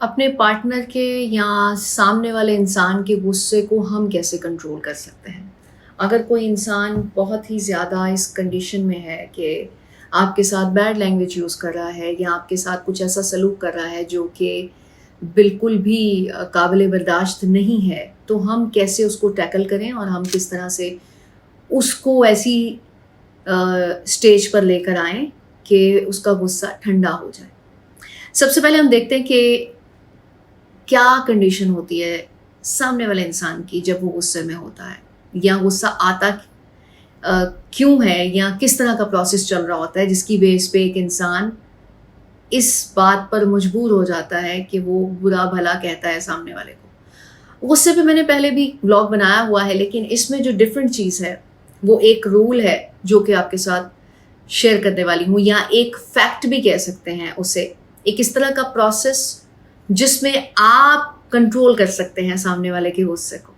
اپنے پارٹنر کے یا سامنے والے انسان کے غصے کو ہم کیسے کنٹرول کر سکتے ہیں؟ اگر کوئی انسان بہت ہی زیادہ اس کنڈیشن میں ہے کہ آپ کے ساتھ بیڈ لینگویج یوز کر رہا ہے یا آپ کے ساتھ کچھ ایسا سلوک کر رہا ہے جو کہ بالکل بھی قابل برداشت نہیں ہے، تو ہم کیسے اس کو ٹیکل کریں اور ہم کس طرح سے اس کو ایسی اسٹیج پر لے کر آئیں کہ اس کا غصہ ٹھنڈا ہو جائے؟ سب سے پہلے ہم دیکھتے ہیں کہ کیا کنڈیشن ہوتی ہے سامنے والے انسان کی جب وہ غصے میں ہوتا ہے، یا غصہ آتا کیوں ہے، یا کس طرح کا پروسیس چل رہا ہوتا ہے جس کی بیس پہ ایک انسان اس بات پر مجبور ہو جاتا ہے کہ وہ برا بھلا کہتا ہے سامنے والے کو۔ غصے پہ میں نے پہلے بھی بلاگ بنایا ہوا ہے، لیکن اس میں جو ڈفرینٹ چیز ہے وہ ایک رول ہے جو کہ آپ کے ساتھ شیئر کرنے والی ہوں، یا ایک فیکٹ بھی کہہ سکتے ہیں اسے، ایک اس طرح کا پروسیس جس میں آپ کنٹرول کر سکتے ہیں سامنے والے کے غصے کو۔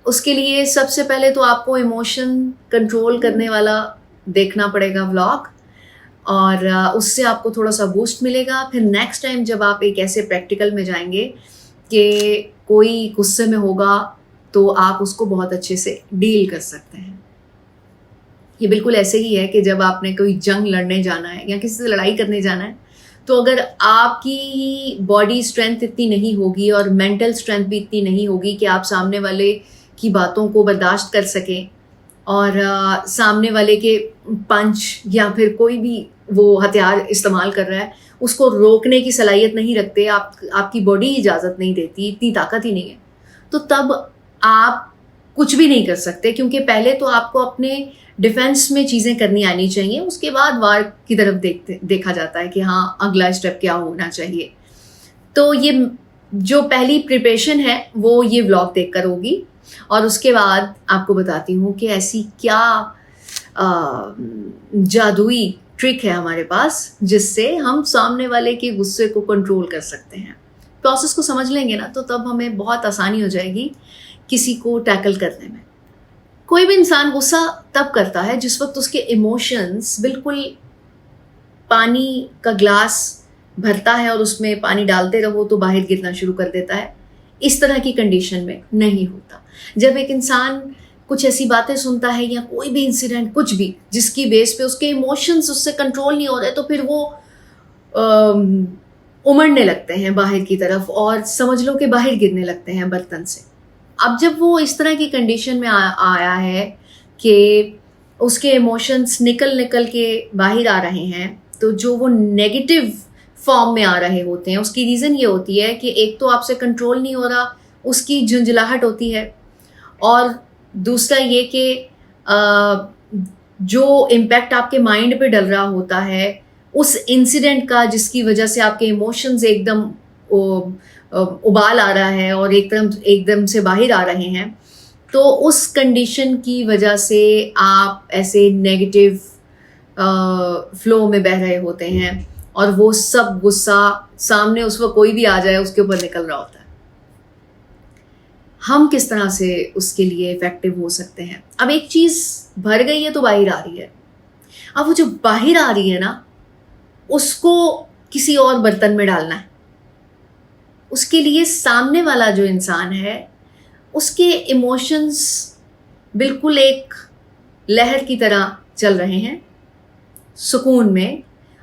اس کے لیے سب سے پہلے تو آپ کو ایموشن کنٹرول کرنے والا دیکھنا پڑے گا ولاگ، اور اس سے آپ کو تھوڑا سا بوسٹ ملے گا۔ پھر نیکسٹ ٹائم جب آپ ایک ایسے پریکٹیکل میں جائیں گے کہ کوئی غصے میں ہوگا تو آپ اس کو بہت اچھے سے ڈیل کر سکتے ہیں۔ یہ بالکل ایسے ہی ہے کہ جب آپ نے کوئی جنگ لڑنے جانا ہے یا کسی سے لڑائی کرنے جانا ہے، تو اگر آپ کی باڈی اسٹرینتھ اتنی نہیں ہوگی اور مینٹل اسٹرینتھ بھی اتنی نہیں ہوگی کہ آپ سامنے والے کی باتوں کو برداشت کر سکیں، اور سامنے والے کے پنچ یا پھر کوئی بھی وہ ہتھیار استعمال کر رہا ہے اس کو روکنے کی صلاحیت نہیں رکھتے، آپ کی باڈی اجازت نہیں دیتی، اتنی طاقت ہی نہیں ہے، تو تب آپ کچھ بھی نہیں کر سکتے، کیونکہ پہلے تو آپ کو اپنے ڈیفینس میں چیزیں کرنی آنی چاہیے، اس کے بعد وار کی طرف دیکھا جاتا ہے کہ ہاں اگلا اسٹیپ کیا ہونا چاہیے۔ تو یہ جو پہلی پریپریشن ہے وہ یہ ولاگ دیکھ کر ہوگی، اور اس کے بعد آپ کو بتاتی ہوں کہ ایسی کیا جادوئی ٹرک ہے ہمارے پاس جس سے ہم سامنے والے کے غصے کو کنٹرول کر سکتے ہیں۔ پروسیس کو سمجھ لیں گے نا تو تب ہمیں بہت آسانی ہو جائے گی کسی کو ٹیکل کرنے میں۔ کوئی بھی انسان غصہ تب کرتا ہے جس وقت اس کے ایموشنز بالکل پانی کا گلاس بھرتا ہے اور اس میں پانی ڈالتے رہو تو باہر گرنا شروع کر دیتا ہے، اس طرح کی کنڈیشن میں نہیں ہوتا۔ جب ایک انسان کچھ ایسی باتیں سنتا ہے یا کوئی بھی انسیڈنٹ کچھ بھی جس کی بیس پہ اس کے ایموشنز اس سے کنٹرول نہیں ہو رہے، تو پھر وہ امڑنے لگتے ہیں باہر کی طرف، اور سمجھ لو کہ باہر گرنے لگتے ہیں برتن سے۔ اب جب وہ اس طرح کی کنڈیشن میں آیا ہے کہ اس کے ایموشنز نکل کے باہر آ رہے ہیں، تو جو وہ نیگیٹو فارم میں آ رہے ہوتے ہیں، اس کی ریزن یہ ہوتی ہے کہ ایک تو آپ سے کنٹرول نہیں ہو رہا، اس کی جھنجھلاہٹ ہوتی ہے، اور دوسرا یہ کہ جو امپیکٹ آپ کے مائنڈ پہ ڈل رہا ہوتا ہے اس انسیڈنٹ کا، جس کی وجہ سے آپ کے ایموشنز ایک دم ابال آ رہا ہے اور ایک دم سے باہر آ رہے ہیں، تو اس کنڈیشن کی وجہ سے آپ ایسے نیگیٹو فلو میں بہہ رہے ہوتے ہیں، اور وہ سب غصہ سامنے اس وقت کوئی بھی آ جائے اس کے اوپر نکل رہا ہوتا ہے۔ ہم کس طرح سے اس کے لیے افیکٹو ہو سکتے ہیں؟ اب ایک چیز بھر گئی ہے تو باہر آ رہی ہے، اب وہ جو باہر آ رہی ہے نا اس کو کسی اور برتن میں ڈالنا ہے۔ اس کے لیے سامنے والا جو انسان ہے اس کے ایموشنز بالکل ایک لہر کی طرح چل رہے ہیں سکون میں،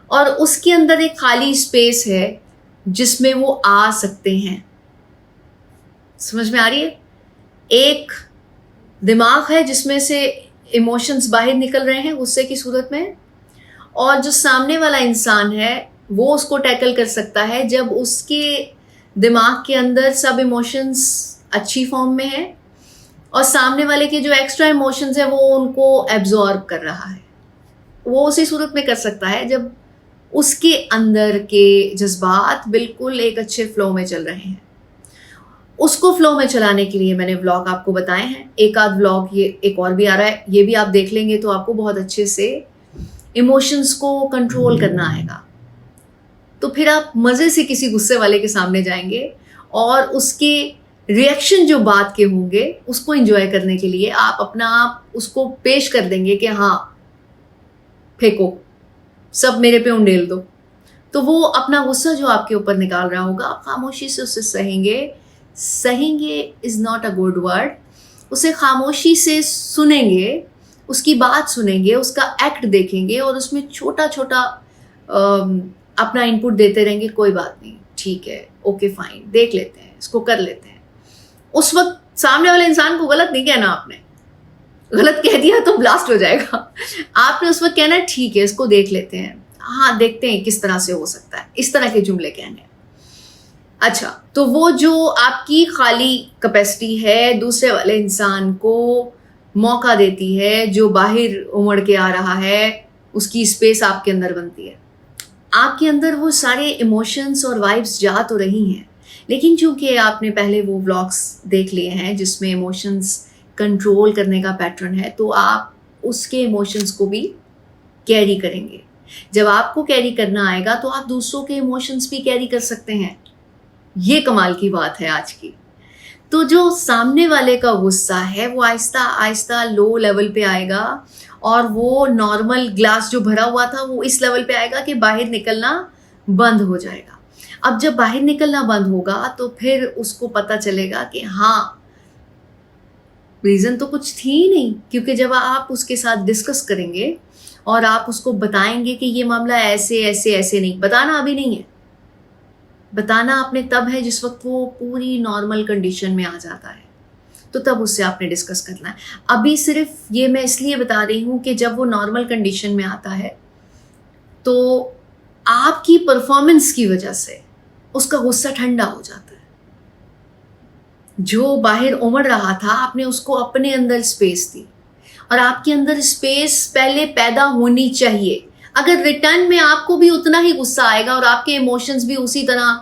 اور اس کے اندر ایک خالی اسپیس ہے جس میں وہ آ سکتے ہیں۔ سمجھ میں آ رہی ہے؟ ایک دماغ ہے جس میں سے ایموشنز باہر نکل رہے ہیں غصے کی صورت میں، اور جو سامنے والا انسان ہے وہ اس کو ٹیکل کر سکتا ہے جب اس کے دماغ کے اندر سب ایموشنز اچھی فارم میں ہیں، اور سامنے والے کے جو ایکسٹرا ایموشنز ہیں وہ ان کو ایبزارب کر رہا ہے۔ وہ اسی صورت میں کر سکتا ہے جب اس کے اندر کے جذبات بالکل ایک اچھے فلو میں چل رہے ہیں۔ اس کو فلو میں چلانے کے لیے میں نے ولاگ آپ کو بتائے ہیں، ایک آدھ ولاگ یہ ایک اور بھی آ رہا ہے، یہ بھی آپ دیکھ لیں گے تو آپ کو بہت اچھے سے ایموشنز کو کنٹرول کرنا آئے گا۔ تو پھر آپ مزے سے کسی غصے والے کے سامنے جائیں گے، اور اس کے ریئیکشن جو بات کے ہوں گے اس کو انجوائے کرنے کے لیے آپ اپنا آپ اس کو پیش کر دیں گے کہ ہاں پھینکو، سب میرے پہ انڈیل دو۔ تو وہ اپنا غصہ جو آپ کے اوپر نکال رہا ہوگا آپ خاموشی سے اسے سہیں گے is not a good word, اسے خاموشی سے سنیں گے، اس کی بات سنیں گے، اس کا ایکٹ دیکھیں گے اور اس میں چھوٹا چھوٹا اپنا انپٹ دیتے رہیں گے، کوئی بات نہیں، ٹھیک ہے، اوکے فائن، دیکھ لیتے ہیں، اس کو کر لیتے ہیں. اس وقت سامنے والے انسان کو غلط نہیں کہنا، آپ نے غلط کہہ دیا تو بلاسٹ ہو جائے گا. آپ نے اس وقت کہنا ہے ٹھیک ہے اس کو دیکھ لیتے ہیں، ہاں دیکھتے ہیں کس طرح سے ہو سکتا ہے، اس طرح کے جملے کہنے ہیں. اچھا، تو وہ جو آپ کی خالی کیپیسٹی ہے دوسرے والے انسان کو موقع دیتی ہے، جو باہر امڑ کے آ رہا ہے، اس کی اسپیس آپ کے اندر بنتی ہے. آپ کے اندر وہ سارے ایموشنز اور وائبس جا تو رہی ہیں، لیکن چونکہ آپ نے پہلے وہ ولاگس دیکھ لیے ہیں جس میں ایموشنز کنٹرول کرنے کا پیٹرن ہے، تو آپ اس کے ایموشنز کو بھی کیری کریں گے. جب آپ کو کیری کرنا آئے گا تو آپ دوسروں کے ایموشنز بھی کیری کر سکتے ہیں. یہ کمال کی بات ہے آج کی. تو جو سامنے والے کا غصہ ہے وہ آہستہ آہستہ لو لیول پہ آئے گا، اور وہ نارمل گلاس جو بھرا ہوا تھا وہ اس لیول پہ آئے گا کہ باہر نکلنا بند ہو جائے گا. اب جب باہر نکلنا بند ہوگا تو پھر اس کو پتہ چلے گا کہ ہاں ریزن تو کچھ تھی ہی نہیں، کیونکہ جب آپ اس کے ساتھ ڈسکس کریں گے اور آپ اس کو بتائیں گے کہ یہ معاملہ ایسے ایسے ایسے نہیں، بتانا ابھی نہیں ہے، بتانا آپ نے تب ہے جس وقت وہ پوری نارمل کنڈیشن میں آ جاتا ہے، تو تب اس سے آپ نے ڈسکس کرنا ہے. ابھی صرف یہ میں اس لیے بتا رہی ہوں کہ جب وہ نارمل کنڈیشن میں آتا ہے تو آپ کی پرفارمنس کی وجہ سے اس کا غصہ ٹھنڈا ہو جاتا ہے. جو باہر امڑ رہا تھا آپ نے اس کو اپنے اندر اسپیس دی، اور آپ کے اندر اسپیس پہلے پیدا ہونی چاہیے. اگر ریٹرن میں آپ کو بھی اتنا ہی غصہ آئے گا اور آپ کے ایموشنز بھی اسی طرح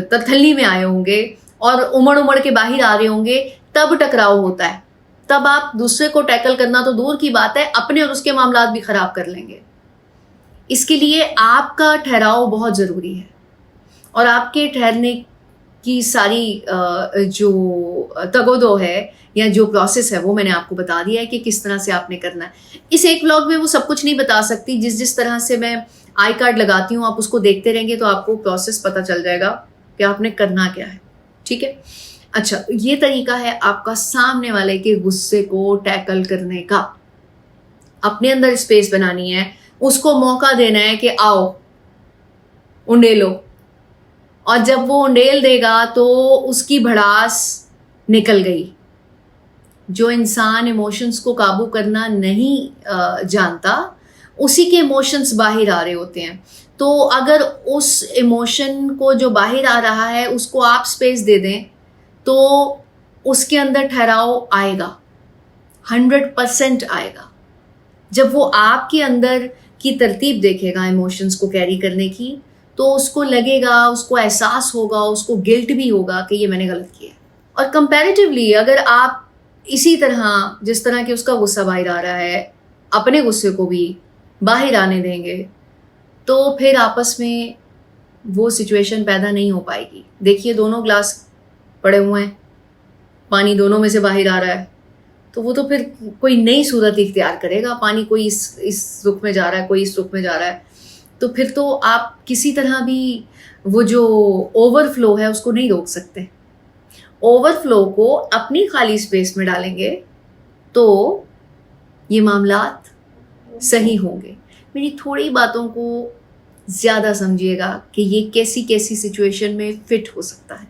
ترتھلنی میں آئے ہوں گے اور امڑ کے باہر آ رہے ہوں گے، تب ٹکراؤ ہوتا ہے. تب آپ دوسرے کو ٹیکل کرنا تو دور کی بات ہے، اپنے اور اس کے معاملات بھی خراب کر لیں گے. اس کے لیے آپ کا ٹھہراؤ بہت ضروری ہے، اور آپ کے ٹھہرنے کی ساری جو تگ و دو ہے یا جو پروسیس ہے وہ میں نے آپ کو بتا دیا ہے کہ کس طرح سے آپ نے کرنا ہے. اس ایک ولاگ میں وہ سب کچھ نہیں بتا سکتی، جس طرح سے میں آئی کارڈ لگاتی ہوں آپ اس کو دیکھتے رہیں گے تو آپ کو پروسیس پتہ چل جائے گا کہ آپ نے کرنا کیا ہے. ٹھیک ہے، اچھا، یہ طریقہ ہے آپ کا سامنے والے کے غصے کو ٹیکل کرنے کا. اپنے اندر اسپیس بنانی ہے، اس کو موقع دینا ہے کہ آؤ انڈیلو، اور جب وہ انڈیل دے گا تو اس کی بھڑاس نکل گئی. جو انسان ایموشنز کو قابو کرنا نہیں جانتا اسی کے ایموشنز باہر آ رہے ہوتے ہیں. تو اگر اس ایموشن کو جو باہر آ رہا ہے اس کو آپ اسپیس دے دیں تو اس کے اندر ٹھہراؤ آئے گا، 100% آئے گا. جب وہ آپ کے اندر کی ترتیب دیکھے گا ایموشنز کو کیری کرنے کی تو اس کو لگے گا، اس کو احساس ہوگا، اس کو گلٹ بھی ہوگا کہ یہ میں نے غلط کیا. اور کمپیریٹیولی اگر آپ اسی طرح جس طرح کہ اس کا غصہ باہر آ رہا ہے اپنے غصے کو بھی باہر آنے دیں گے تو پھر آپس میں وہ سچویشن پیدا نہیں ہو پائے گی. دیکھیے دونوں گلاس پڑے ہوئے ہیں، پانی دونوں میں سے باہر آ رہا ہے، تو وہ تو پھر کوئی نئی صورت اختیار کرے گا. پانی کوئی اس رخ میں جا رہا ہے، کوئی اس رخ میں جا رہا ہے، تو پھر تو آپ کسی طرح بھی وہ جو اوور فلو ہے اس کو نہیں روک سکتے. اوور فلو کو اپنی خالی اسپیس میں ڈالیں گے تو یہ معاملات صحیح ہوں گے. میری تھوڑی باتوں کو زیادہ سمجھیے گا کہ یہ کیسی سچویشن میں فٹ ہو سکتا ہے،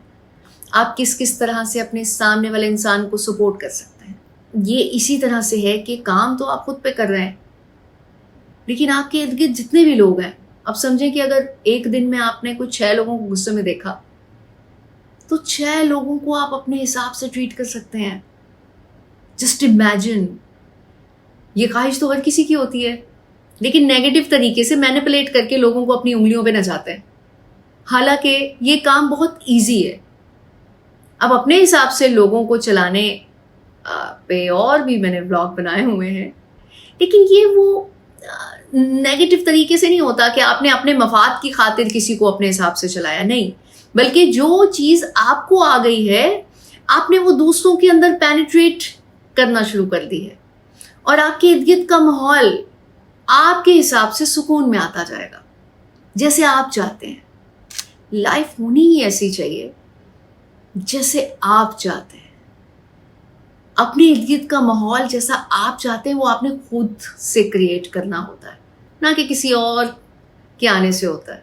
آپ کس طرح سے اپنے سامنے والے انسان کو سپورٹ کر سکتے ہیں. یہ اسی طرح سے ہے کہ کام تو آپ خود پہ کر رہے ہیں، لیکن آپ کے ارد گرد جتنے بھی لوگ ہیں، اب سمجھیں کہ اگر ایک دن میں آپ نے کچھ 6 لوگوں کو غصے میں دیکھا تو 6 لوگوں کو آپ اپنے حساب سے ٹریٹ کر سکتے ہیں. Just imagine. یہ خواہش تو ہر کسی کی ہوتی ہے، لیکن نیگیٹو طریقے سے مینیپولیٹ کر کے لوگوں کو اپنی انگلیوں پہ نچاتے ہیں، حالانکہ یہ کام بہت ایزی ہے. اب اپنے حساب سے لوگوں کو چلانے پہ اور بھی میں نے بلاگ بنائے ہوئے ہیں، لیکن یہ وہ نیگیٹو طریقے سے نہیں ہوتا کہ آپ نے اپنے مفاد کی خاطر کسی کو اپنے حساب سے چلایا، نہیں، بلکہ جو چیز آپ کو آ گئی ہے آپ نے وہ دوسروں کے اندر پینیٹریٹ کرنا شروع کر دی ہے، اور آپ کے ارد گرد کا ماحول آپ کے حساب سے سکون میں آتا جائے گا. جیسے آپ چاہتے ہیں. لائف ہونی ہی ایسی چاہیے جیسے آپ چاہتے ہیں. اپنے ارد گرد کا ماحول جیسا آپ چاہتے ہیں وہ آپ نے خود سے کریٹ کرنا ہوتا ہے، نہ کہ کسی اور کے آنے سے ہوتا ہے.